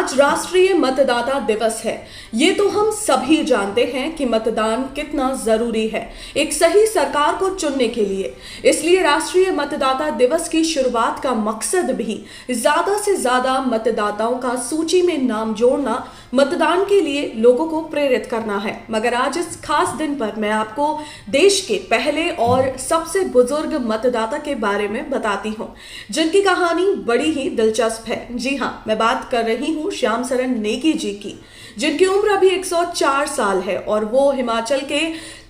आज राष्ट्रीय मतदाता दिवस है। ये तो हम सभी जानते हैं कि मतदान कितना जरूरी है एक सही सरकार को चुनने के लिए। इसलिए राष्ट्रीय मतदाता दिवस की शुरुआत का मकसद भी ज्यादा से ज्यादा मतदाताओं का सूची में नाम जोड़ना, मतदान के लिए लोगों को प्रेरित करना है। मगर आज इस खास दिन पर मैं आपको देश के पहले और सबसे बुजुर्ग मतदाता के बारे में बताती हूँ, जिनकी कहानी बड़ी ही दिलचस्प है। जी हाँ, मैं बात कर रही हूँ श्याम शरण नेगी जी की, जिनकी उम्र अभी 104 साल है और वो हिमाचल के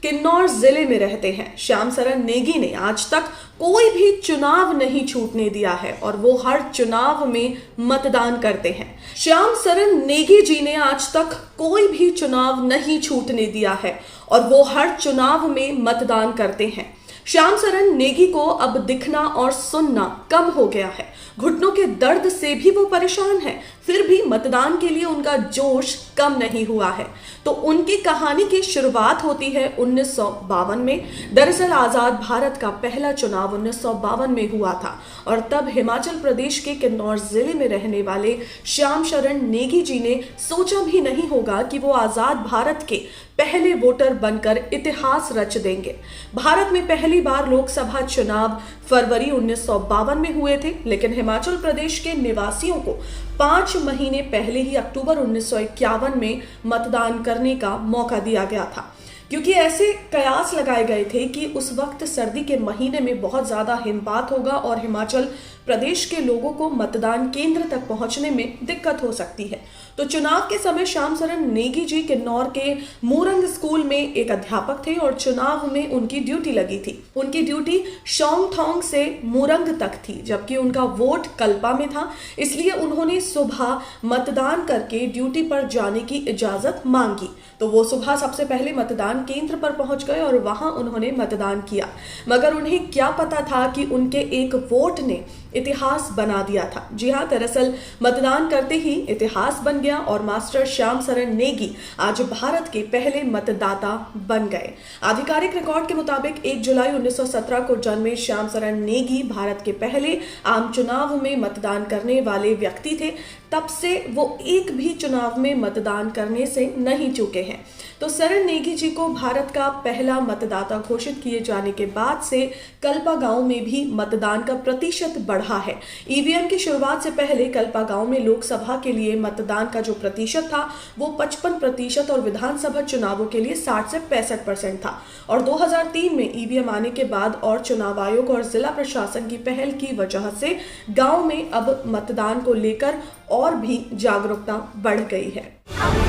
किन्नौर जिले में रहते हैं। श्याम शरण नेगी ने आज तक कोई भी चुनाव नहीं छूटने दिया है और वो हर चुनाव में मतदान करते हैं। श्याम शरण नेगी जी ने आज तक कोई भी चुनाव नहीं छूटने दिया है और वो हर चुनाव में मतदान करते हैं। श्याम शरण नेगी को अब दिखना और सुनना कम हो गया है। घुटनों के दर्द से भी वो परेशान है, फिर भी मतदान के लिए उनका जोश कम नहीं हुआ है। तो उनकी कहानी की शुरुआत होती है 1952 में। दरअसल आजाद भारत का पहला चुनाव 1952 में हुआ था और तब हिमाचल प्रदेश के किन्नौर जिले में रहने वाले श्याम शरण नेगी जी ने सोचा भी नहीं होगा कि वो आजाद भारत के पहले वोटर बनकर इतिहास रच देंगे। भारत में पहली बार लोकसभा चुनाव फरवरी 1952 में हुए थे, लेकिन हिमाचल प्रदेश के निवासियों को 5 महीने पहले ही अक्टूबर 1951 में मतदान करने का मौका दिया गया था, क्योंकि ऐसे कयास लगाए गए थे कि उस वक्त सर्दी के महीने में बहुत ज्यादा हिमपात होगा और हिमाचल प्रदेश के लोगों को मतदान केंद्र तक पहुंचने में दिक्कत हो सकती है। तो चुनाव के समय श्याम शरण नेगी जी किन्नौर के मूरंग स्कूल में एक अध्यापक थे और चुनाव में उनकी ड्यूटी लगी थी। उनकी ड्यूटी शोंगथोंग से मूरंग तक थी, जबकि उनका वोट कल्पा में था। इसलिए उन्होंने सुबह मतदान करके ड्यूटी पर जाने की इजाजत मांगी। तो वो सुबह सबसे पहले मतदान केंद्र पर पहुंच गए और वहां उन्होंने मतदान किया। मगर उन्हें क्या पता था कि उनके एक वोट ने इतिहास बना दिया था। जी हाँ, दरअसल मतदान करते ही इतिहास बन गया और मास्टर श्याम शरण नेगी आज भारत के पहले मतदाता बन गए। आधिकारिक रिकॉर्ड के मुताबिक 1 जुलाई 1917 को जन्मे श्याम शरण नेगी भारत के पहले आम चुनाव में मतदान करने वाले व्यक्ति थे। तब से वो एक भी चुनाव में मतदान करने से नहीं चूके हैं। तो शरण नेगी जी को भारत का पहला मतदाता घोषित किए जाने के बाद से कल्पा गांव में भी मतदान का प्रतिशत बढ़ा है। ईवीएम की शुरुआत से पहले कल्पा गांव में लोकसभा के लिए मतदान का जो प्रतिशत था वो 55% और विधानसभा चुनावों के लिए 60 से 65% था। और 2003 में ईवीएम आने के बाद और चुनाव आयोग और जिला प्रशासन की पहल की वजह से गांव में अब मतदान को लेकर और भी जागरूकता बढ़ गई है।